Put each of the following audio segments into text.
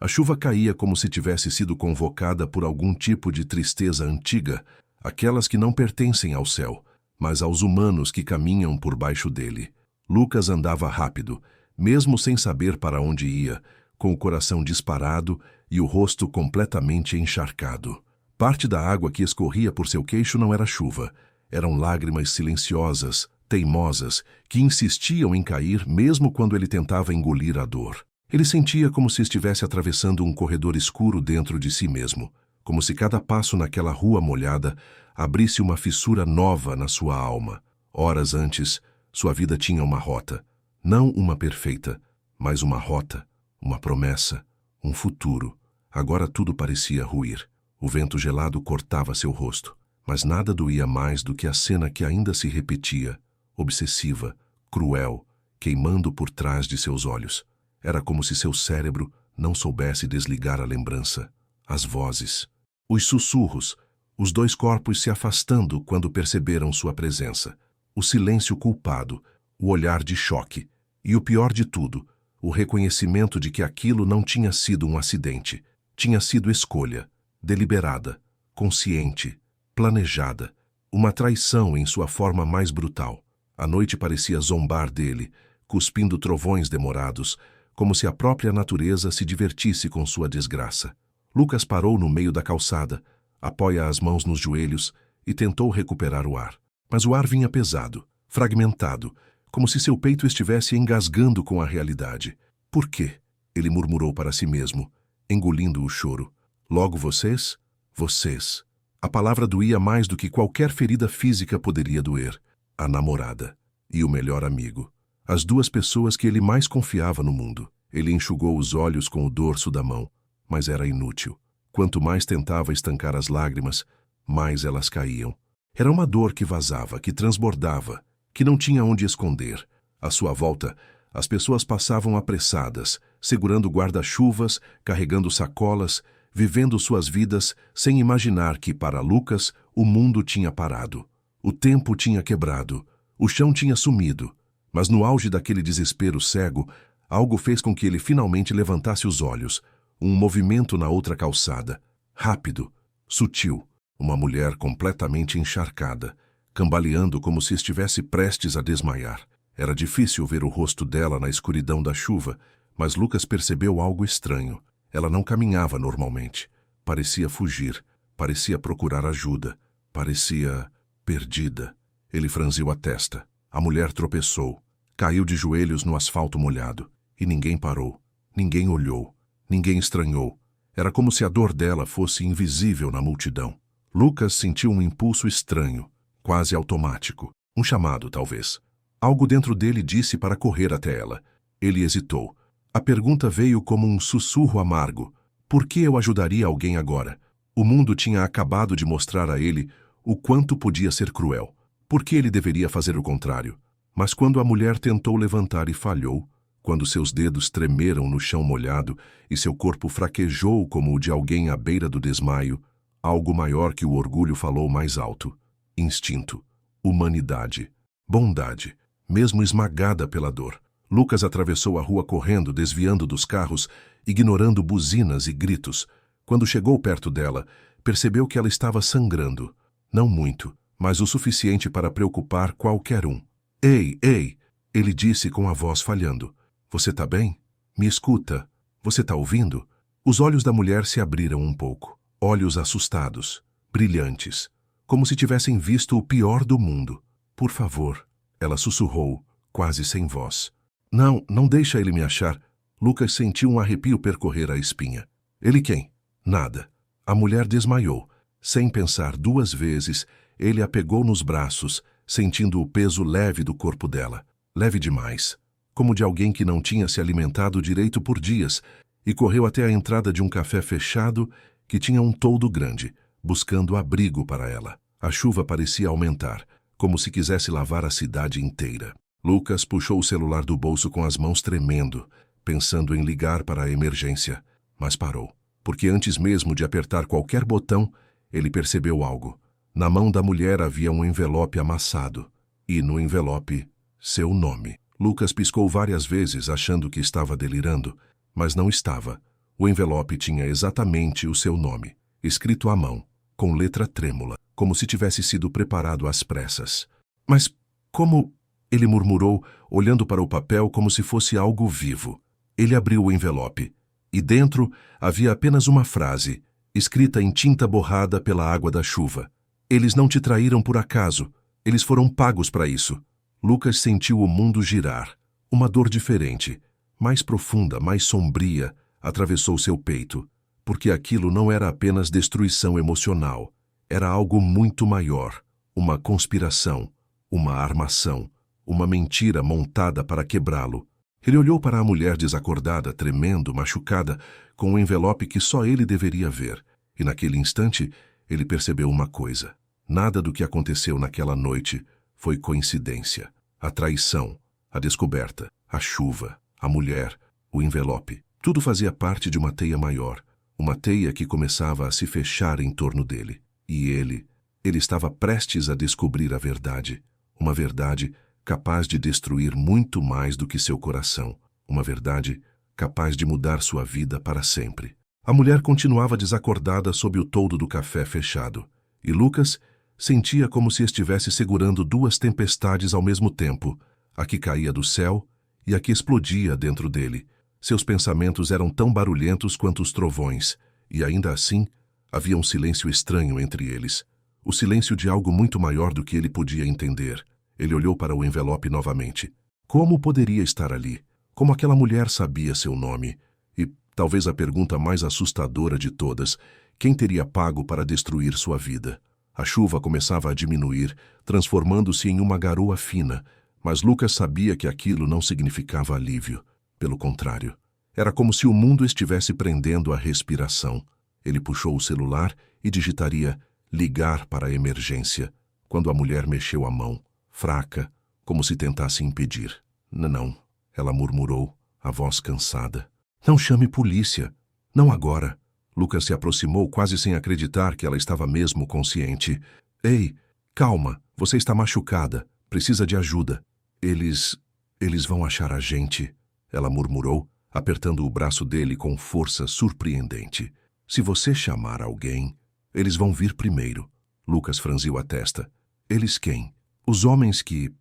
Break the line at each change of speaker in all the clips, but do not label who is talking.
A chuva caía como se tivesse sido convocada por algum tipo de tristeza antiga, aquelas que não pertencem ao céu, mas aos humanos que caminham por baixo dele. Lucas andava rápido, mesmo sem saber para onde ia, com o coração disparado e o rosto completamente encharcado. Parte da água que escorria por seu queixo não era chuva, eram lágrimas silenciosas, teimosas, que insistiam em cair mesmo quando ele tentava engolir a dor. Ele sentia como se estivesse atravessando um corredor escuro dentro de si mesmo, como se cada passo naquela rua molhada abrisse uma fissura nova na sua alma. Horas antes, sua vida tinha uma rota, não uma perfeita, mas uma rota, uma promessa, um futuro. Agora tudo parecia ruir. O vento gelado cortava seu rosto, mas nada doía mais do que a cena que ainda se repetia, obsessiva, cruel, queimando por trás de seus olhos. Era como se seu cérebro não soubesse desligar a lembrança, as vozes, os sussurros, os dois corpos se afastando quando perceberam sua presença, o silêncio culpado, o olhar de choque e, o pior de tudo, o reconhecimento de que aquilo não tinha sido um acidente, tinha sido escolha, deliberada, consciente, planejada, uma traição em sua forma mais brutal. A noite parecia zombar dele, cuspindo trovões demorados, como se a própria natureza se divertisse com sua desgraça. Lucas parou no meio da calçada, apoia as mãos nos joelhos e tentou recuperar o ar. Mas o ar vinha pesado, fragmentado, como se seu peito estivesse engasgando com a realidade. Por quê? Ele murmurou para si mesmo, engolindo o choro. Logo vocês? Vocês. A palavra doía mais do que qualquer ferida física poderia doer. A namorada e o melhor amigo. As duas pessoas que ele mais confiava no mundo. Ele enxugou os olhos com o dorso da mão, mas era inútil. Quanto mais tentava estancar as lágrimas, mais elas caíam. Era uma dor que vazava, que transbordava, que não tinha onde esconder. À sua volta, as pessoas passavam apressadas, segurando guarda-chuvas, carregando sacolas, vivendo suas vidas sem imaginar que, para Lucas, o mundo tinha parado. O tempo tinha quebrado, o chão tinha sumido. Mas no auge daquele desespero cego, algo fez com que ele finalmente levantasse os olhos. Um movimento na outra calçada. Rápido, sutil. Uma mulher completamente encharcada, cambaleando como se estivesse prestes a desmaiar. Era difícil ver o rosto dela na escuridão da chuva, mas Lucas percebeu algo estranho. Ela não caminhava normalmente. Parecia fugir, parecia procurar ajuda, parecia perdida. Ele franziu a testa. A mulher tropeçou, caiu de joelhos no asfalto molhado, e ninguém parou, ninguém olhou, ninguém estranhou. Era como se a dor dela fosse invisível na multidão. Lucas sentiu um impulso estranho, quase automático, um chamado talvez. Algo dentro dele disse para correr até ela. Ele hesitou. A pergunta veio como um sussurro amargo. Por que eu ajudaria alguém agora? O mundo tinha acabado de mostrar a ele o quanto podia ser cruel. Por que ele deveria fazer o contrário? Mas quando a mulher tentou levantar e falhou, quando seus dedos tremeram no chão molhado e seu corpo fraquejou como o de alguém à beira do desmaio, algo maior que o orgulho falou mais alto. Instinto, humanidade, bondade, mesmo esmagada pela dor. Lucas atravessou a rua correndo, desviando dos carros, ignorando buzinas e gritos. Quando chegou perto dela, percebeu que ela estava sangrando. Não muito, mas o suficiente para preocupar qualquer um. Ei, ei, ele disse com a voz falhando. Você tá bem? Me escuta. Você tá ouvindo? Os olhos da mulher se abriram um pouco. Olhos assustados, brilhantes, como se tivessem visto o pior do mundo. Por favor, ela sussurrou, quase sem voz. Não deixa ele me achar. Lucas sentiu um arrepio percorrer a espinha. Ele quem? Nada. A mulher desmaiou. Sem pensar duas vezes, ele a pegou nos braços, sentindo o peso leve do corpo dela. Leve demais, como de alguém que não tinha se alimentado direito por dias, e correu até a entrada de um café fechado que tinha um toldo grande, buscando abrigo para ela. A chuva parecia aumentar, como se quisesse lavar a cidade inteira. Lucas puxou o celular do bolso com as mãos tremendo, pensando em ligar para a emergência, mas parou, porque antes mesmo de apertar qualquer botão, ele percebeu algo. Na mão da mulher havia um envelope amassado, e no envelope, seu nome. Lucas piscou várias vezes achando que estava delirando, mas não estava. O envelope tinha exatamente o seu nome, escrito à mão, com letra trêmula, como se tivesse sido preparado às pressas. Mas como... Ele murmurou, olhando para o papel como se fosse algo vivo. Ele abriu o envelope, e dentro havia apenas uma frase, escrita em tinta borrada pela água da chuva. Eles não te traíram por acaso. Eles foram pagos para isso. Lucas sentiu o mundo girar. Uma dor diferente, mais profunda, mais sombria, atravessou seu peito, porque aquilo não era apenas destruição emocional. Era algo muito maior, uma conspiração, uma armação, uma mentira montada para quebrá-lo. Ele olhou para a mulher desacordada, tremendo, machucada, com um envelope que só ele deveria ver, e naquele instante ele percebeu uma coisa. Nada do que aconteceu naquela noite foi coincidência. A traição, a descoberta, a chuva, a mulher, o envelope, tudo fazia parte de uma teia maior, uma teia que começava a se fechar em torno dele. E ele estava prestes a descobrir a verdade, uma verdade capaz de destruir muito mais do que seu coração, uma verdade capaz de mudar sua vida para sempre. A mulher continuava desacordada sob o toldo do café fechado, e Lucas sentia como se estivesse segurando duas tempestades ao mesmo tempo, a que caía do céu e a que explodia dentro dele. Seus pensamentos eram tão barulhentos quanto os trovões, e ainda assim havia um silêncio estranho entre eles, o silêncio de algo muito maior do que ele podia entender. Ele olhou para o envelope novamente. Como poderia estar ali? Como aquela mulher sabia seu nome? E, talvez a pergunta mais assustadora de todas, quem teria pago para destruir sua vida? A chuva começava a diminuir, transformando-se em uma garoa fina, mas Lucas sabia que aquilo não significava alívio. Pelo contrário, era como se o mundo estivesse prendendo a respiração. Ele puxou o celular e digitaria "ligar para a emergência", quando a mulher mexeu a mão, fraca, como se tentasse impedir. Não, ela murmurou, a voz cansada. Não chame polícia. Não agora. Lucas se aproximou quase sem acreditar que ela estava mesmo consciente. Ei, calma, você está machucada. Precisa de ajuda. Eles vão achar a gente, ela murmurou, apertando o braço dele com força surpreendente. Se você chamar alguém, eles vão vir primeiro. Lucas franziu a testa. Eles quem? Os homens que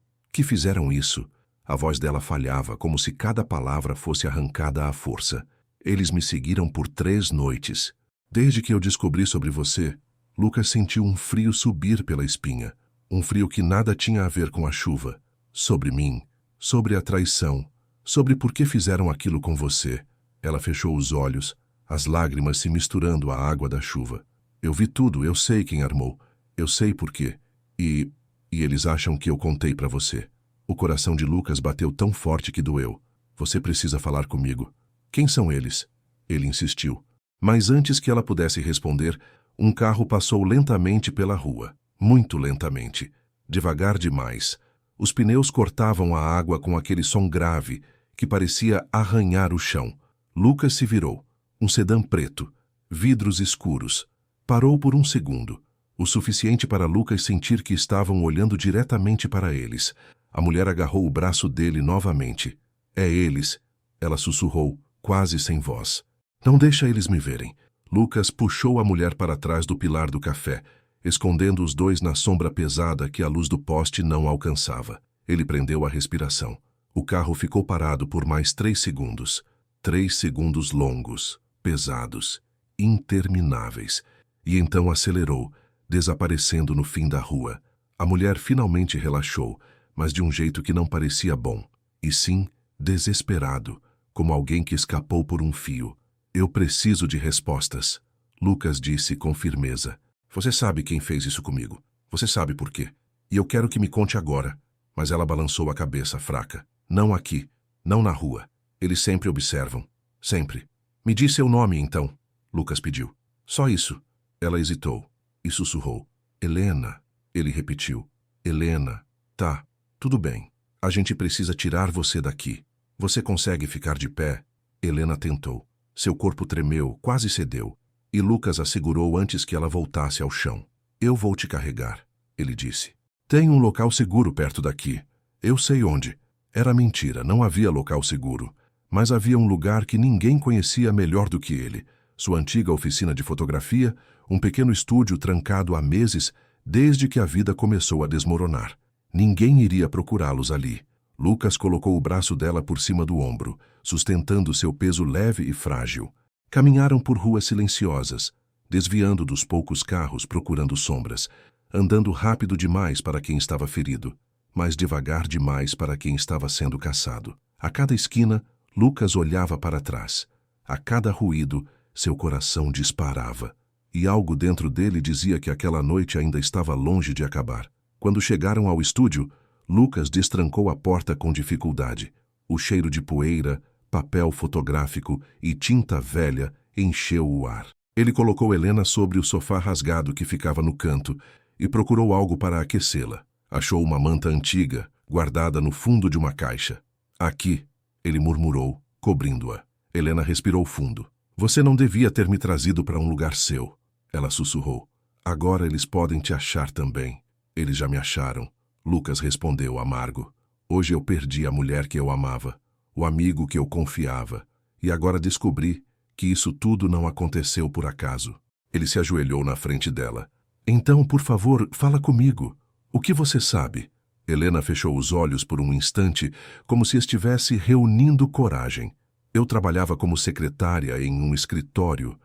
fizeram isso. A voz dela falhava, como se cada palavra fosse arrancada à força. Eles me seguiram por 3 noites. Desde que eu descobri sobre você, Lucas sentiu um frio subir pela espinha. Um frio que nada tinha a ver com a chuva. Sobre mim, sobre a traição, sobre por que fizeram aquilo com você. Ela fechou os olhos, as lágrimas se misturando à água da chuva. Eu vi tudo, eu sei quem armou. Eu sei por quê. E eles acham que eu contei para você. O coração de Lucas bateu tão forte que doeu. Você precisa falar comigo. Quem são eles? Ele insistiu. Mas antes que ela pudesse responder, um carro passou lentamente pela rua. Muito lentamente. Devagar demais. Os pneus cortavam a água com aquele som grave que parecia arranhar o chão. Lucas se virou. Um sedã preto. Vidros escuros. Parou por um segundo. O suficiente para Lucas sentir que estavam olhando diretamente para eles. A mulher agarrou o braço dele novamente. É eles, ela sussurrou, quase sem voz. Não deixa eles me verem. Lucas puxou a mulher para trás do pilar do café, escondendo os dois na sombra pesada que a luz do poste não alcançava. Ele prendeu a respiração. O carro ficou parado por mais 3 segundos. 3 segundos longos, pesados, intermináveis. E então acelerou, desaparecendo no fim da rua. A mulher finalmente relaxou, mas de um jeito que não parecia bom, e sim desesperado, como alguém que escapou por um fio. Eu preciso de respostas, Lucas disse com firmeza. Você sabe quem fez isso comigo. Você sabe por quê. E eu quero que me conte agora. Mas ela balançou a cabeça fraca. Não aqui, não na rua. Eles sempre observam. Sempre. Me diz seu nome, então, Lucas pediu. Só isso. Ela hesitou e sussurrou. Helena. Ele repetiu. Helena. Tá, tudo bem. A gente precisa tirar você daqui. Você consegue ficar de pé? Helena tentou. Seu corpo tremeu, quase cedeu. E Lucas a segurou antes que ela voltasse ao chão. Eu vou te carregar, ele disse. Tem um local seguro perto daqui. Eu sei onde. Era mentira, não havia local seguro. Mas havia um lugar que ninguém conhecia melhor do que ele. Sua antiga oficina de fotografia, um pequeno estúdio trancado há meses, desde que a vida começou a desmoronar. Ninguém iria procurá-los ali. Lucas colocou o braço dela por cima do ombro, sustentando seu peso leve e frágil. Caminharam por ruas silenciosas, desviando dos poucos carros procurando sombras, andando rápido demais para quem estava ferido, mas devagar demais para quem estava sendo caçado. A cada esquina, Lucas olhava para trás. A cada ruído, seu coração disparava. E algo dentro dele dizia que aquela noite ainda estava longe de acabar. Quando chegaram ao estúdio, Lucas destrancou a porta com dificuldade. O cheiro de poeira, papel fotográfico e tinta velha encheu o ar. Ele colocou Helena sobre o sofá rasgado que ficava no canto e procurou algo para aquecê-la. Achou uma manta antiga, guardada no fundo de uma caixa. Aqui, ele murmurou, cobrindo-a. Helena respirou fundo. Você não devia ter me trazido para um lugar seu, ela sussurrou. Agora eles podem te achar também. Eles já me acharam. Lucas respondeu amargo. Hoje eu perdi a mulher que eu amava, o amigo que eu confiava, e agora descobri que isso tudo não aconteceu por acaso. Ele se ajoelhou na frente dela. Então, por favor, fala comigo. O que você sabe? Helena fechou os olhos por um instante, como se estivesse reunindo coragem. Eu trabalhava como secretária em um escritório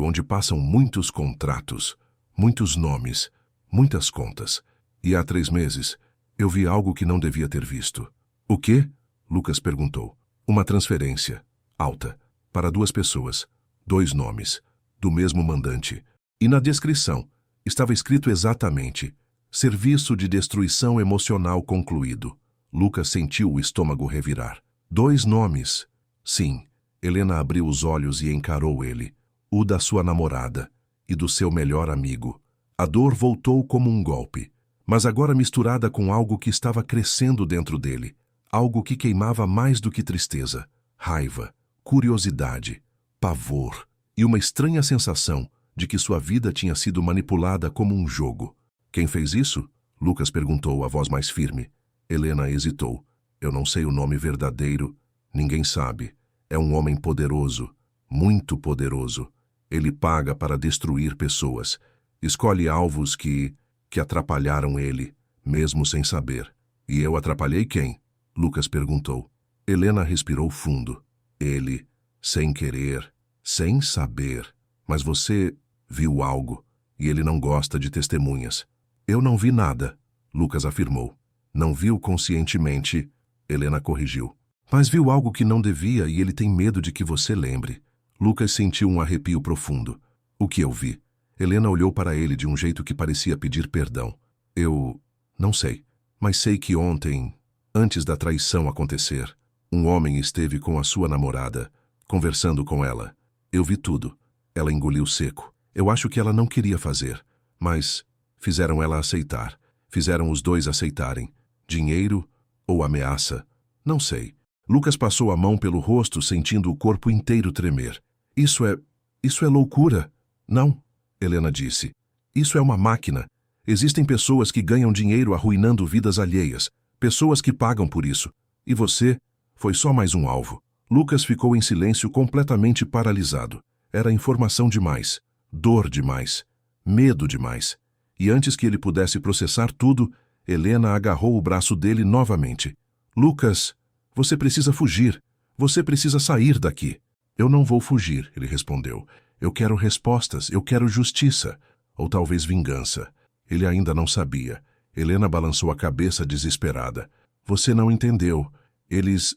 onde passam muitos contratos, muitos nomes, muitas contas. E há 3 meses, eu vi algo que não devia ter visto. O quê? Lucas perguntou. Uma transferência, alta, para 2 pessoas, 2 nomes, do mesmo mandante. E na descrição, estava escrito exatamente: Serviço de destruição emocional concluído. Lucas sentiu o estômago revirar. 2 nomes. Sim. Helena abriu os olhos e encarou ele. O da sua namorada e do seu melhor amigo. A dor voltou como um golpe, mas agora misturada com algo que estava crescendo dentro dele. Algo que queimava mais do que tristeza. Raiva, curiosidade, pavor e uma estranha sensação de que sua vida tinha sido manipulada como um jogo. Quem fez isso? Lucas perguntou, a voz mais firme. Helena hesitou. Eu não sei o nome verdadeiro. Ninguém sabe. É um homem poderoso, muito poderoso. Ele paga para destruir pessoas. Escolhe alvos que atrapalharam ele, mesmo sem saber. E eu atrapalhei quem? Lucas perguntou. Helena respirou fundo. Ele, sem querer, sem saber. Mas você viu algo, e ele não gosta de testemunhas. Eu não vi nada, Lucas afirmou. Não viu conscientemente, Helena corrigiu. Mas viu algo que não devia e ele tem medo de que você lembre. Lucas sentiu um arrepio profundo. O que eu vi? Helena olhou para ele de um jeito que parecia pedir perdão. Eu não sei, mas sei que ontem, antes da traição acontecer, um homem esteve com a sua namorada, conversando com ela. Eu vi tudo. Ela engoliu seco. Eu acho que ela não queria fazer, mas fizeram ela aceitar. Fizeram os 2 aceitarem. Dinheiro ou ameaça? Não sei. Lucas passou a mão pelo rosto, sentindo o corpo inteiro tremer. Isso é loucura. Não, Helena disse. Isso é uma máquina. Existem pessoas que ganham dinheiro arruinando vidas alheias. Pessoas que pagam por isso. E você foi só mais um alvo. Lucas ficou em silêncio, completamente paralisado. Era informação demais, dor demais, medo demais. E antes que ele pudesse processar tudo, Helena agarrou o braço dele novamente. Lucas, você precisa fugir. Você precisa sair daqui. Eu não vou fugir, ele respondeu. Eu quero respostas, eu quero justiça. Ou talvez vingança. Ele ainda não sabia. Helena balançou a cabeça desesperada. Você não entendeu. Eles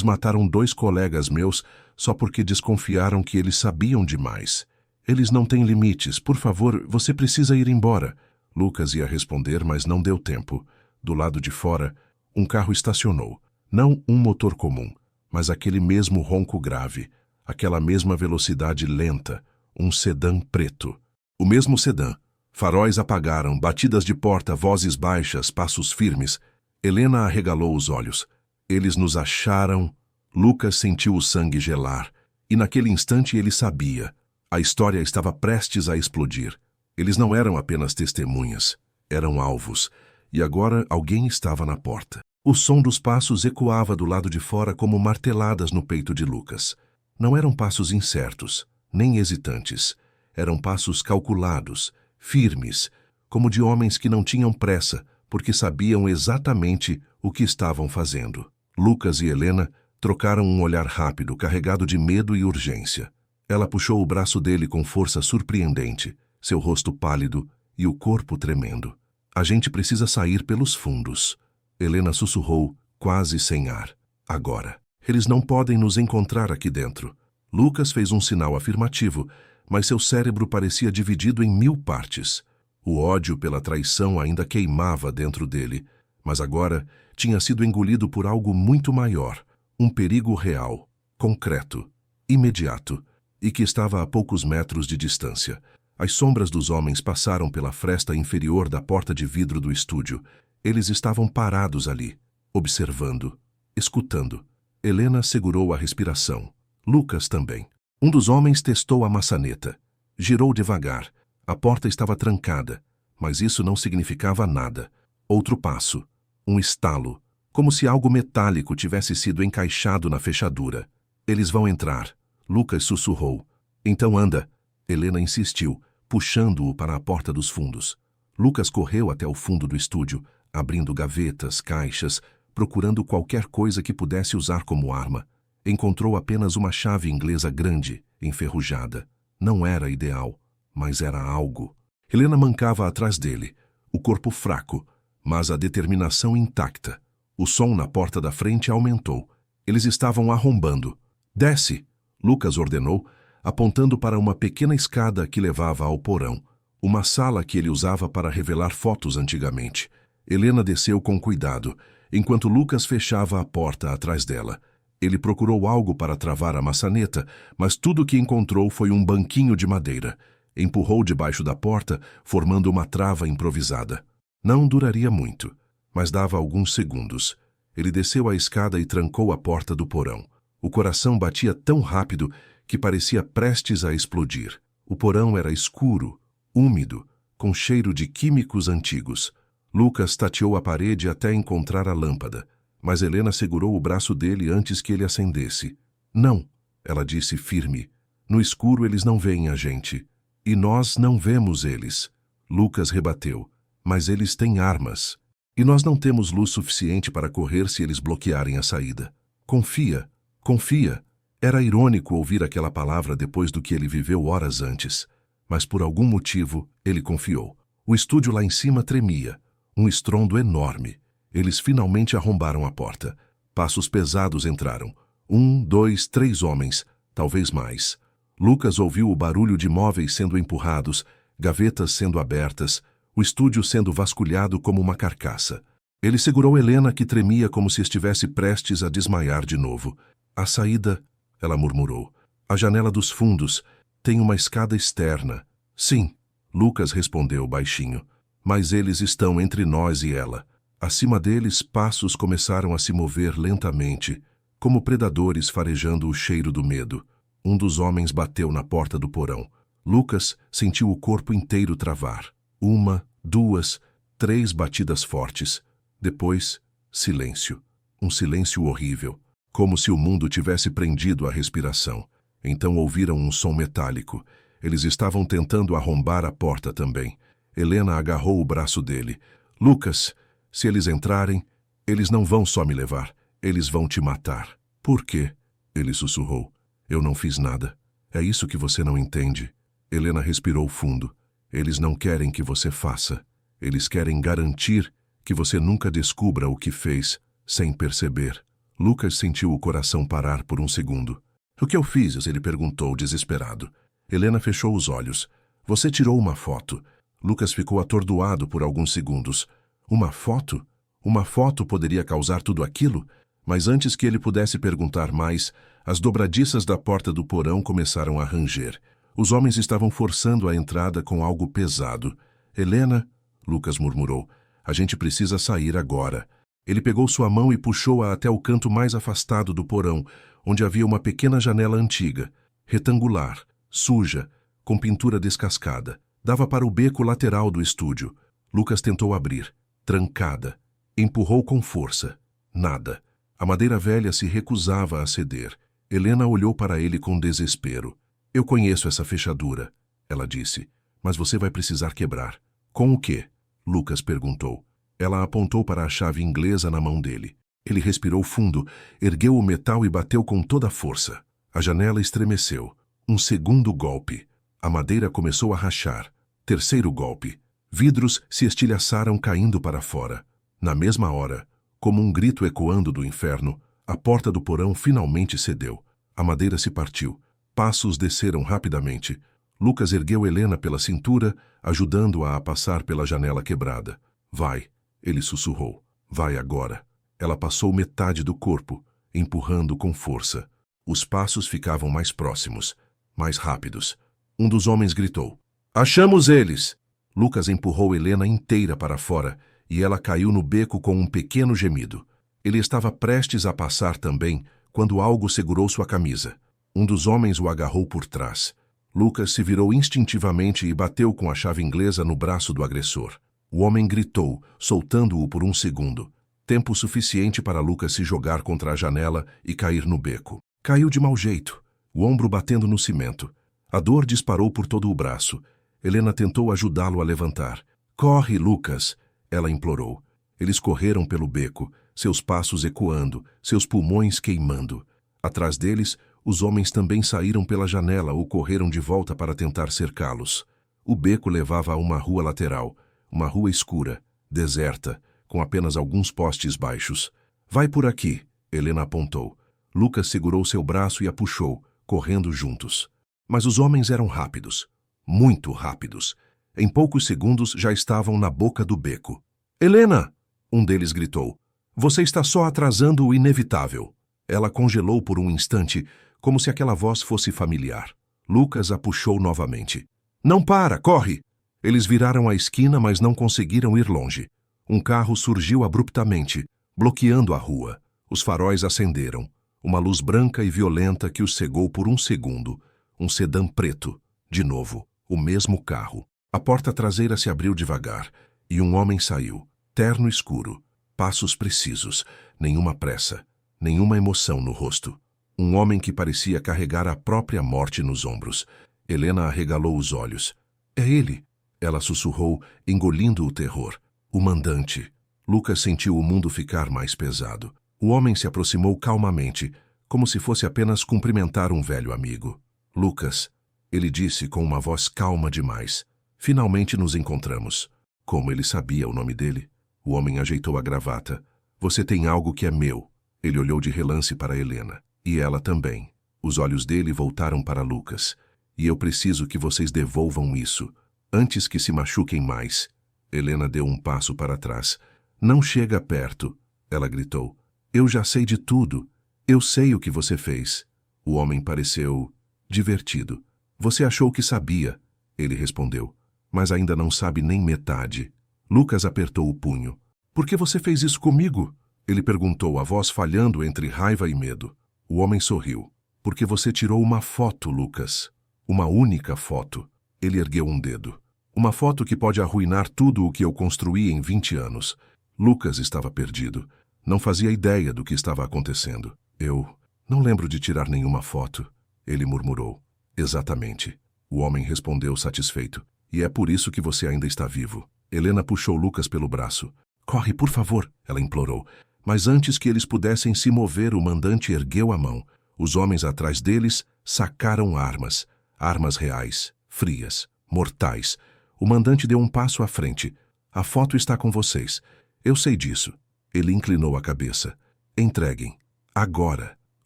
mataram 2 colegas meus só porque desconfiaram que eles sabiam demais. Eles não têm limites. Por favor, você precisa ir embora. Lucas ia responder, mas não deu tempo. Do lado de fora, um carro estacionou. Não um motor comum, mas aquele mesmo ronco grave, aquela mesma velocidade lenta, um sedã preto. O mesmo sedã. Faróis apagaram, batidas de porta, vozes baixas, passos firmes. Helena arregalou os olhos. Eles nos acharam. Lucas sentiu o sangue gelar. E naquele instante ele sabia. A história estava prestes a explodir. Eles não eram apenas testemunhas. Eram alvos. E agora alguém estava na porta. O som dos passos ecoava do lado de fora como marteladas no peito de Lucas. Não eram passos incertos, nem hesitantes. Eram passos calculados, firmes, como de homens que não tinham pressa, porque sabiam exatamente o que estavam fazendo. Lucas e Helena trocaram um olhar rápido, carregado de medo e urgência. Ela puxou o braço dele com força surpreendente, seu rosto pálido e o corpo tremendo. A gente precisa sair pelos fundos. Helena sussurrou, quase sem ar. Agora. Eles não podem nos encontrar aqui dentro. Lucas fez um sinal afirmativo, mas seu cérebro parecia dividido em 1000 partes. O ódio pela traição ainda queimava dentro dele, mas agora tinha sido engolido por algo muito maior, um perigo real, concreto, imediato, e que estava a poucos metros de distância. As sombras dos homens passaram pela fresta inferior da porta de vidro do estúdio. Eles estavam parados ali, observando, escutando. Helena segurou a respiração. Lucas também. Um dos homens testou a maçaneta. Girou devagar. A porta estava trancada, mas isso não significava nada. Outro passo. Um estalo, como se algo metálico tivesse sido encaixado na fechadura. Eles vão entrar. Lucas sussurrou. Então anda. Helena insistiu, puxando-o para a porta dos fundos. Lucas correu até o fundo do estúdio, abrindo gavetas, caixas, procurando qualquer coisa que pudesse usar como arma. Encontrou apenas uma chave inglesa grande, enferrujada. Não era ideal, mas era algo. Helena mancava atrás dele, o corpo fraco, mas a determinação intacta. O som na porta da frente aumentou. Eles estavam arrombando. Desce! Lucas ordenou, apontando para uma pequena escada que levava ao porão, uma sala que ele usava para revelar fotos antigamente. Helena desceu com cuidado, enquanto Lucas fechava a porta atrás dela. Ele procurou algo para travar a maçaneta, mas tudo o que encontrou foi um banquinho de madeira. Empurrou debaixo da porta, formando uma trava improvisada. Não duraria muito, mas dava alguns segundos. Ele desceu a escada e trancou a porta do porão. O coração batia tão rápido que parecia prestes a explodir. O porão era escuro, úmido, com cheiro de químicos antigos. Lucas tateou a parede até encontrar a lâmpada, mas Helena segurou o braço dele antes que ele acendesse. Não, ela disse firme. No escuro eles não veem a gente. E nós não vemos eles. Lucas rebateu. Mas eles têm armas. E nós não temos luz suficiente para correr se eles bloquearem a saída. Confia, confia. Era irônico ouvir aquela palavra depois do que ele viveu horas antes. Mas por algum motivo, ele confiou. O estúdio lá em cima tremia. Um estrondo enorme. Eles finalmente arrombaram a porta. Passos pesados entraram. 1, 2, 3 homens, talvez mais. Lucas ouviu o barulho de móveis sendo empurrados, gavetas sendo abertas, o estúdio sendo vasculhado como uma carcaça. Ele segurou Helena, que tremia como se estivesse prestes a desmaiar de novo. A saída, ela murmurou. A janela dos fundos. Tem uma escada externa. Sim, Lucas respondeu baixinho. Mas eles estão entre nós e ela. Acima deles, passos começaram a se mover lentamente, como predadores farejando o cheiro do medo. Um dos homens bateu na porta do porão. Lucas sentiu o corpo inteiro travar. 1, 2, 3 batidas fortes. Depois, silêncio. Um silêncio horrível, como se o mundo tivesse prendido a respiração. Então ouviram um som metálico. Eles estavam tentando arrombar a porta também. Helena agarrou o braço dele. Lucas, se eles entrarem, eles não vão só me levar, eles vão te matar. Por quê? Ele sussurrou. Eu não fiz nada. É isso que você não entende. Helena respirou fundo. Eles não querem que você faça. Eles querem garantir que você nunca descubra o que fez, sem perceber. Lucas sentiu o coração parar por um segundo. O que eu fiz? Ele perguntou, desesperado. Helena fechou os olhos. Você tirou uma foto. Lucas ficou atordoado por alguns segundos. Uma foto? Uma foto poderia causar tudo aquilo? Mas antes que ele pudesse perguntar mais, as dobradiças da porta do porão começaram a ranger. Os homens estavam forçando a entrada com algo pesado. Helena, Lucas murmurou, a gente precisa sair agora. Ele pegou sua mão e puxou-a até o canto mais afastado do porão, onde havia uma pequena janela antiga, retangular, suja, com pintura descascada. Dava para o beco lateral do estúdio. Lucas tentou abrir. Trancada. Empurrou com força. Nada. A madeira velha se recusava a ceder. Helena olhou para ele com desespero. Eu conheço essa fechadura, ela disse, mas você vai precisar quebrar. Com o quê? Lucas perguntou. Ela apontou para a chave inglesa na mão dele. Ele respirou fundo, ergueu o metal e bateu com toda a força. A janela estremeceu. Um segundo golpe. A madeira começou a rachar. Terceiro golpe. Vidros se estilhaçaram caindo para fora. Na mesma hora, como um grito ecoando do inferno, a porta do porão finalmente cedeu. A madeira se partiu. Passos desceram rapidamente. Lucas ergueu Helena pela cintura, ajudando-a a passar pela janela quebrada. Vai, ele sussurrou. Vai agora. Ela passou metade do corpo, empurrando com força. Os passos ficavam mais próximos, mais rápidos. Um dos homens gritou. Achamos eles! Lucas empurrou Helena inteira para fora e ela caiu no beco com um pequeno gemido. Ele estava prestes a passar também, quando algo segurou sua camisa. Um dos homens o agarrou por trás. Lucas se virou instintivamente e bateu com a chave inglesa no braço do agressor. O homem gritou, soltando-o por um segundo. Tempo suficiente para Lucas se jogar contra a janela e cair no beco. Caiu de mau jeito, o ombro batendo no cimento. A dor disparou por todo o braço. Helena tentou ajudá-lo a levantar. Corre, Lucas! Ela implorou. Eles correram pelo beco, seus passos ecoando, seus pulmões queimando. Atrás deles, os homens também saíram pela janela ou correram de volta para tentar cercá-los. O beco levava a uma rua lateral, uma rua escura, deserta, com apenas alguns postes baixos. Vai por aqui, Helena apontou. Lucas segurou seu braço e a puxou, correndo juntos. Mas os homens eram rápidos, muito rápidos. Em poucos segundos já estavam na boca do beco. Helena! Um deles gritou. Você está só atrasando o inevitável. Ela congelou por um instante, como se aquela voz fosse familiar. Lucas a puxou novamente. Não para, corre! Eles viraram a esquina, mas não conseguiram ir longe. Um carro surgiu abruptamente, bloqueando a rua. Os faróis acenderam. Uma luz branca e violenta que os cegou por um segundo. Um sedã preto. De novo, o mesmo carro. A porta traseira se abriu devagar, e um homem saiu, terno escuro, passos precisos, nenhuma pressa, nenhuma emoção no rosto. Um homem que parecia carregar a própria morte nos ombros. Helena arregalou os olhos. É ele! Ela sussurrou, engolindo o terror. O mandante. Lucas sentiu o mundo ficar mais pesado. O homem se aproximou calmamente, como se fosse apenas cumprimentar um velho amigo. Lucas, ele disse com uma voz calma demais. Finalmente nos encontramos. Como ele sabia o nome dele? O homem ajeitou a gravata. Você tem algo que é meu. Ele olhou de relance para Helena. E ela também. Os olhos dele voltaram para Lucas. E eu preciso que vocês devolvam isso, antes que se machuquem mais. Helena deu um passo para trás. Não chega perto, ela gritou. Eu já sei de tudo. Eu sei o que você fez. O homem pareceu divertido. Você achou que sabia, ele respondeu, mas ainda não sabe nem metade. Lucas apertou o punho. Por que você fez isso comigo? Ele perguntou, a voz falhando entre raiva e medo. O homem sorriu. Porque você tirou uma foto, Lucas. Uma única foto. Ele ergueu um dedo. Uma foto que pode arruinar tudo o que eu construí em 20 anos. Lucas estava perdido. Não fazia ideia do que estava acontecendo. Eu não lembro de tirar nenhuma foto, ele murmurou. Exatamente. O homem respondeu satisfeito. E é por isso que você ainda está vivo. Helena puxou Lucas pelo braço. Corre, por favor, ela implorou. Mas antes que eles pudessem se mover, o mandante ergueu a mão. Os homens atrás deles sacaram armas. Armas reais, frias, mortais. O mandante deu um passo à frente. A foto está com vocês. Eu sei disso. Ele inclinou a cabeça. Entreguem. Agora.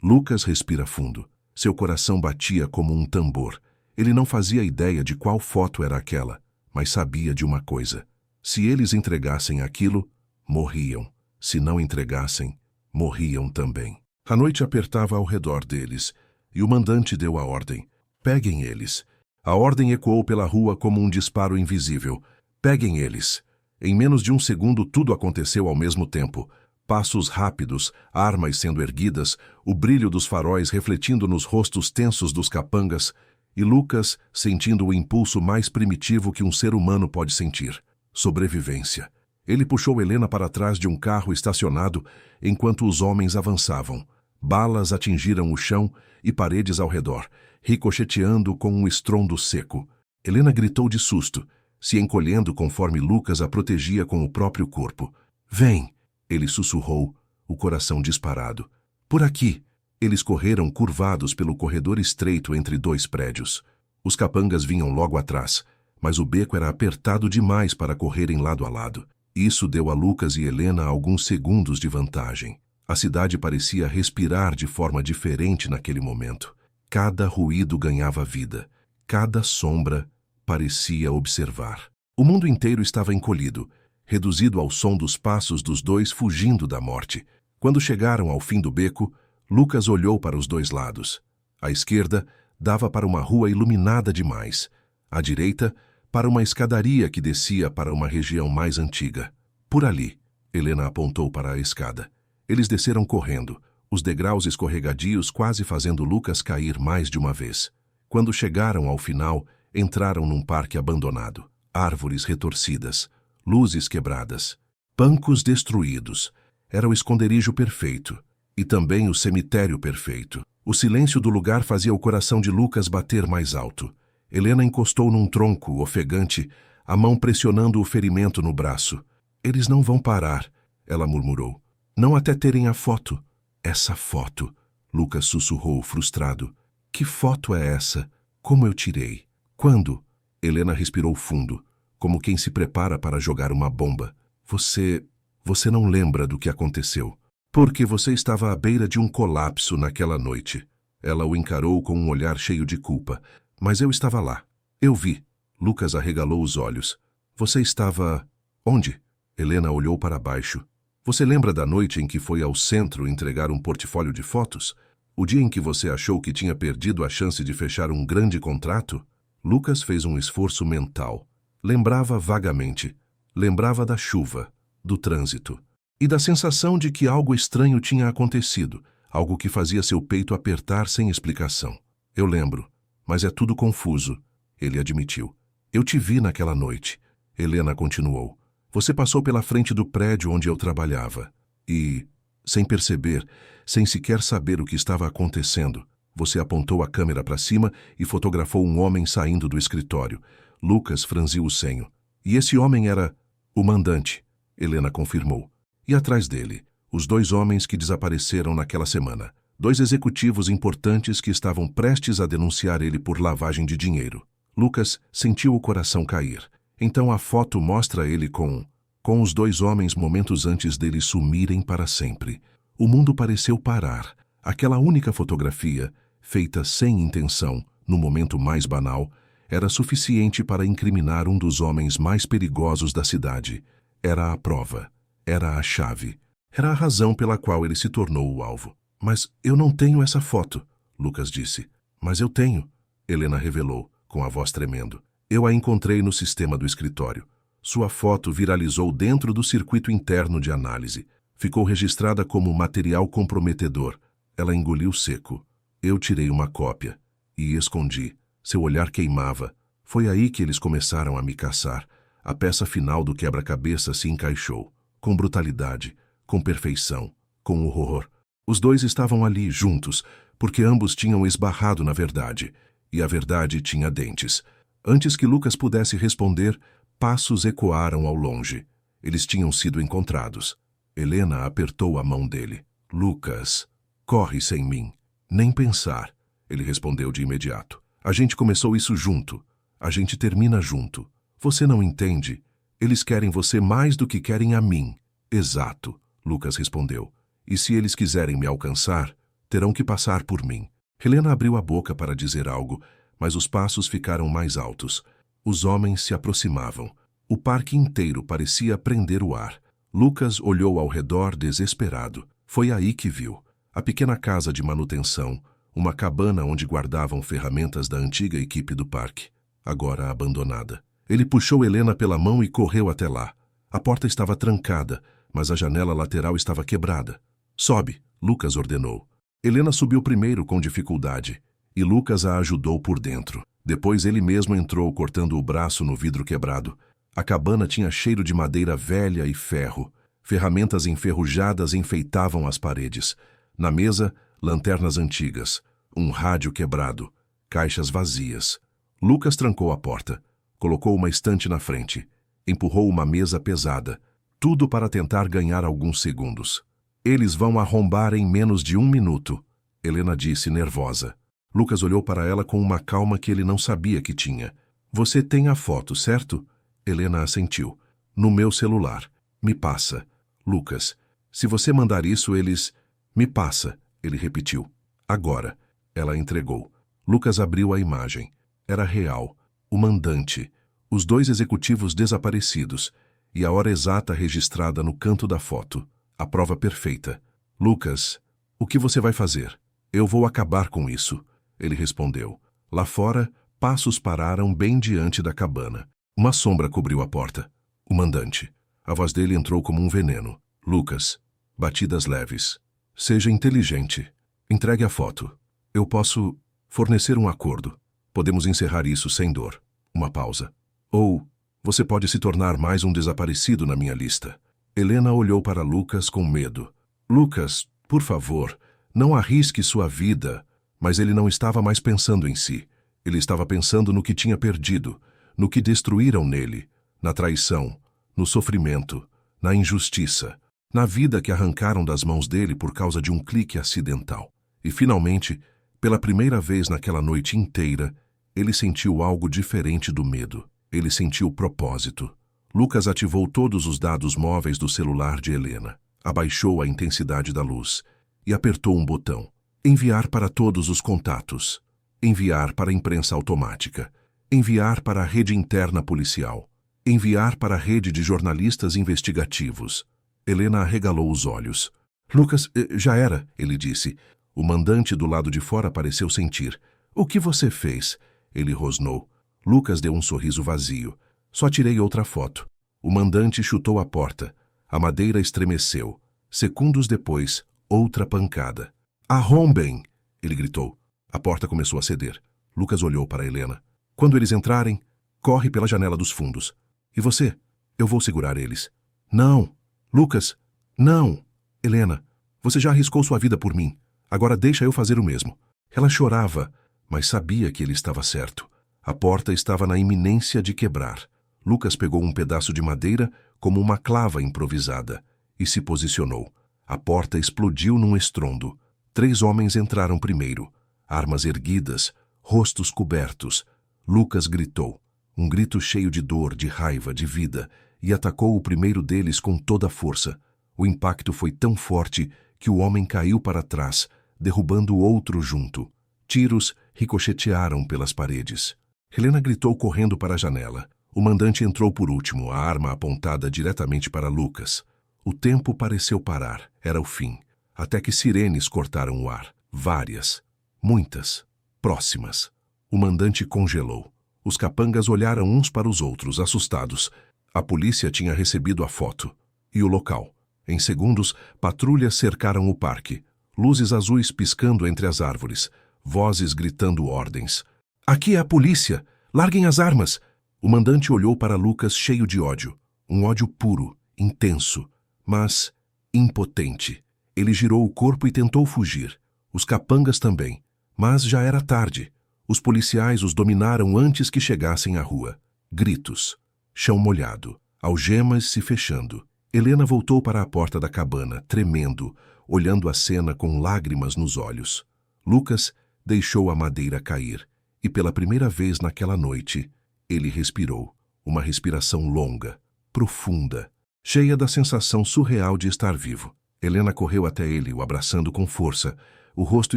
Lucas respira fundo. Seu coração batia como um tambor. Ele não fazia ideia de qual foto era aquela, mas sabia de uma coisa. Se eles entregassem aquilo, morriam. Se não entregassem, morriam também. A noite apertava ao redor deles, e o mandante deu a ordem. Peguem eles. A ordem ecoou pela rua como um disparo invisível. Peguem eles. Em menos de um segundo tudo aconteceu ao mesmo tempo. Passos rápidos, armas sendo erguidas, o brilho dos faróis refletindo nos rostos tensos dos capangas, e Lucas sentindo o impulso mais primitivo que um ser humano pode sentir. Sobrevivência. Ele puxou Helena para trás de um carro estacionado enquanto os homens avançavam. Balas atingiram o chão e paredes ao redor, ricocheteando com um estrondo seco. Helena gritou de susto, se encolhendo conforme Lucas a protegia com o próprio corpo. Vem! Ele sussurrou, o coração disparado. Por aqui! Eles correram curvados pelo corredor estreito entre dois prédios. Os capangas vinham logo atrás, mas o beco era apertado demais para correrem lado a lado. Isso deu a Lucas e Helena alguns segundos de vantagem. A cidade parecia respirar de forma diferente naquele momento. Cada ruído ganhava vida. Cada sombra parecia observar. O mundo inteiro estava encolhido, reduzido ao som dos passos dos dois fugindo da morte. Quando chegaram ao fim do beco, Lucas olhou para os dois lados. À esquerda, dava para uma rua iluminada demais. À direita, para uma escadaria que descia para uma região mais antiga. Por ali, Helena apontou para a escada. Eles desceram correndo, os degraus escorregadios quase fazendo Lucas cair mais de uma vez. Quando chegaram ao final, entraram num parque abandonado. Árvores retorcidas, luzes quebradas, bancos destruídos. Era o esconderijo perfeito. E também o cemitério perfeito. O silêncio do lugar fazia o coração de Lucas bater mais alto. Helena encostou num tronco ofegante, a mão pressionando o ferimento no braço. Eles não vão parar, ela murmurou. Não até terem a foto. Essa foto, Lucas sussurrou, frustrado. Que foto é essa? Como eu tirei? Quando? Helena respirou fundo, como quem se prepara para jogar uma bomba. Você não lembra do que aconteceu. Porque você estava à beira de um colapso naquela noite. Ela o encarou com um olhar cheio de culpa. Mas eu estava lá. Eu vi. Lucas arregalou os olhos. Você estava... Onde? Helena olhou para baixo. Você lembra da noite em que foi ao centro entregar um portfólio de fotos? O dia em que você achou que tinha perdido a chance de fechar um grande contrato? Lucas fez um esforço mental. Lembrava vagamente. Lembrava da chuva, do trânsito. E da sensação de que algo estranho tinha acontecido, algo que fazia seu peito apertar sem explicação. Eu lembro, mas é tudo confuso, ele admitiu. Eu te vi naquela noite, Helena continuou. Você passou pela frente do prédio onde eu trabalhava. E, sem perceber, sem sequer saber o que estava acontecendo, você apontou a câmera para cima e fotografou um homem saindo do escritório. Lucas franziu o senho. E esse homem era o mandante, Helena confirmou. E atrás dele, os dois homens que desapareceram naquela semana. Dois executivos importantes que estavam prestes a denunciar ele por lavagem de dinheiro. Lucas sentiu o coração cair. Então a foto mostra ele com os dois homens momentos antes deles sumirem para sempre. O mundo pareceu parar. Aquela única fotografia, feita sem intenção, no momento mais banal, era suficiente para incriminar um dos homens mais perigosos da cidade. Era a prova. Era a chave. Era a razão pela qual ele se tornou o alvo. Mas eu não tenho essa foto, Lucas disse. Mas eu tenho, Helena revelou, com a voz tremendo. Eu a encontrei no sistema do escritório. Sua foto viralizou dentro do circuito interno de análise. Ficou registrada como material comprometedor. Ela engoliu seco. Eu tirei uma cópia e escondi. Seu olhar queimava. Foi aí que eles começaram a me caçar. A peça final do quebra-cabeça se encaixou. Com brutalidade, com perfeição, com horror. Os dois estavam ali, juntos, porque ambos tinham esbarrado na verdade. E a verdade tinha dentes. Antes que Lucas pudesse responder, passos ecoaram ao longe. Eles tinham sido encontrados. Helena apertou a mão dele. Lucas, corre sem mim. Nem pensar, ele respondeu de imediato. A gente começou isso junto. A gente termina junto. Você não entende? Eles querem você mais do que querem a mim. Exato, Lucas respondeu. E se eles quiserem me alcançar, terão que passar por mim. Helena abriu a boca para dizer algo, mas os passos ficaram mais altos. Os homens se aproximavam. O parque inteiro parecia prender o ar. Lucas olhou ao redor desesperado. Foi aí que viu a pequena casa de manutenção, uma cabana onde guardavam ferramentas da antiga equipe do parque, agora abandonada. Ele puxou Helena pela mão e correu até lá. A porta estava trancada, mas a janela lateral estava quebrada. Sobe, Lucas ordenou. Helena subiu primeiro com dificuldade, e Lucas a ajudou por dentro. Depois ele mesmo entrou cortando o braço no vidro quebrado. A cabana tinha cheiro de madeira velha e ferro. Ferramentas enferrujadas enfeitavam as paredes. Na mesa, lanternas antigas, um rádio quebrado, caixas vazias. Lucas trancou a porta, colocou uma estante na frente, empurrou uma mesa pesada, tudo para tentar ganhar alguns segundos. Eles vão arrombar em menos de 1 minuto, Helena disse, nervosa. Lucas olhou para ela com uma calma que ele não sabia que tinha. Você tem a foto, certo? Helena assentiu. No meu celular. Me passa. Lucas, se você mandar isso, eles... Me passa, ele repetiu. Agora. Ela entregou. Lucas abriu a imagem. Era real. O mandante. Os 2 executivos desaparecidos. E a hora exata registrada no canto da foto. A prova perfeita. Lucas, o que você vai fazer? Eu vou acabar com isso. Ele respondeu. Lá fora, passos pararam bem diante da cabana. Uma sombra cobriu a porta. O mandante. A voz dele entrou como um veneno. Lucas. Batidas leves. Seja inteligente. Entregue a foto. Eu posso fornecer um acordo. Podemos encerrar isso sem dor. Uma pausa. Ou você pode se tornar mais um desaparecido na minha lista. Helena olhou para Lucas com medo. Lucas, por favor, não arrisque sua vida. Mas ele não estava mais pensando em si. Ele estava pensando no que tinha perdido, no que destruíram nele, na traição, no sofrimento, na injustiça, na vida que arrancaram das mãos dele por causa de um clique acidental. E, finalmente, pela primeira vez naquela noite inteira, ele sentiu algo diferente do medo. Ele sentiu propósito. Lucas ativou todos os dados móveis do celular de Helena, abaixou a intensidade da luz e apertou um botão. Enviar para todos os contatos. Enviar para a imprensa automática. Enviar para a rede interna policial. Enviar para a rede de jornalistas investigativos. Helena arregalou os olhos. Lucas, já era, ele disse. O mandante do lado de fora pareceu sentir. O que você fez? Ele rosnou. Lucas deu um sorriso vazio. Só tirei outra foto. O mandante chutou a porta. A madeira estremeceu. Segundos depois, outra pancada. Arrombem! Ele gritou. A porta começou a ceder. Lucas olhou para Helena. Quando eles entrarem, corre pela janela dos fundos. E você? Eu vou segurar eles. Não! Lucas! Não! Helena, você já arriscou sua vida por mim. Agora deixa eu fazer o mesmo. Ela chorava, mas sabia que ele estava certo. A porta estava na iminência de quebrar. Lucas pegou um pedaço de madeira como uma clava improvisada e se posicionou. A porta explodiu num estrondo. 3 homens entraram primeiro, armas erguidas, rostos cobertos. Lucas gritou, um grito cheio de dor, de raiva, de vida, e atacou o primeiro deles com toda a força. O impacto foi tão forte que o homem caiu para trás, derrubando o outro junto. Tiros ricochetearam pelas paredes. Helena gritou correndo para a janela. O mandante entrou por último, a arma apontada diretamente para Lucas. O tempo pareceu parar, era o fim. Até que sirenes cortaram o ar. Várias. Muitas. Próximas. O mandante congelou. Os capangas olharam uns para os outros, assustados. A polícia tinha recebido a foto. E o local. Em segundos, patrulhas cercaram o parque. Luzes azuis piscando entre as árvores. Vozes gritando ordens. Aqui é a polícia! Larguem as armas! O mandante olhou para Lucas cheio de ódio. Um ódio puro, intenso, mas impotente. Ele girou o corpo e tentou fugir. Os capangas também. Mas já era tarde. Os policiais os dominaram antes que chegassem à rua. Gritos. Chão molhado. Algemas se fechando. Helena voltou para a porta da cabana, tremendo, olhando a cena com lágrimas nos olhos. Lucas deixou a madeira cair. E pela primeira vez naquela noite, ele respirou. Uma respiração longa, profunda, cheia da sensação surreal de estar vivo. Helena correu até ele, o abraçando com força, o rosto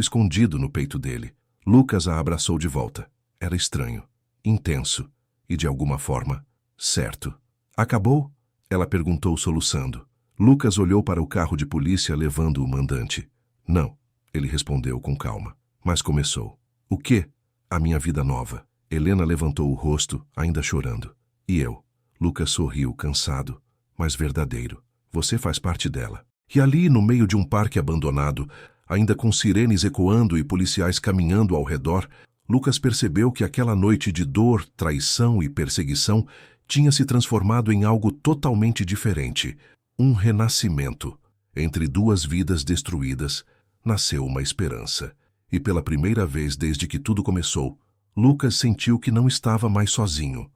escondido no peito dele. Lucas a abraçou de volta. Era estranho, intenso e, de alguma forma, certo. Acabou? Ela perguntou soluçando. Lucas olhou para o carro de polícia levando o mandante. Não, ele respondeu com calma. Mas começou. O quê? A minha vida nova. Helena levantou o rosto, ainda chorando. E eu? Lucas sorriu, cansado, mas verdadeiro. Você faz parte dela. E ali, no meio de um parque abandonado, ainda com sirenes ecoando e policiais caminhando ao redor, Lucas percebeu que aquela noite de dor, traição e perseguição tinha se transformado em algo totalmente diferente, um renascimento. Entre duas vidas destruídas, nasceu uma esperança. E pela primeira vez desde que tudo começou, Lucas sentiu que não estava mais sozinho.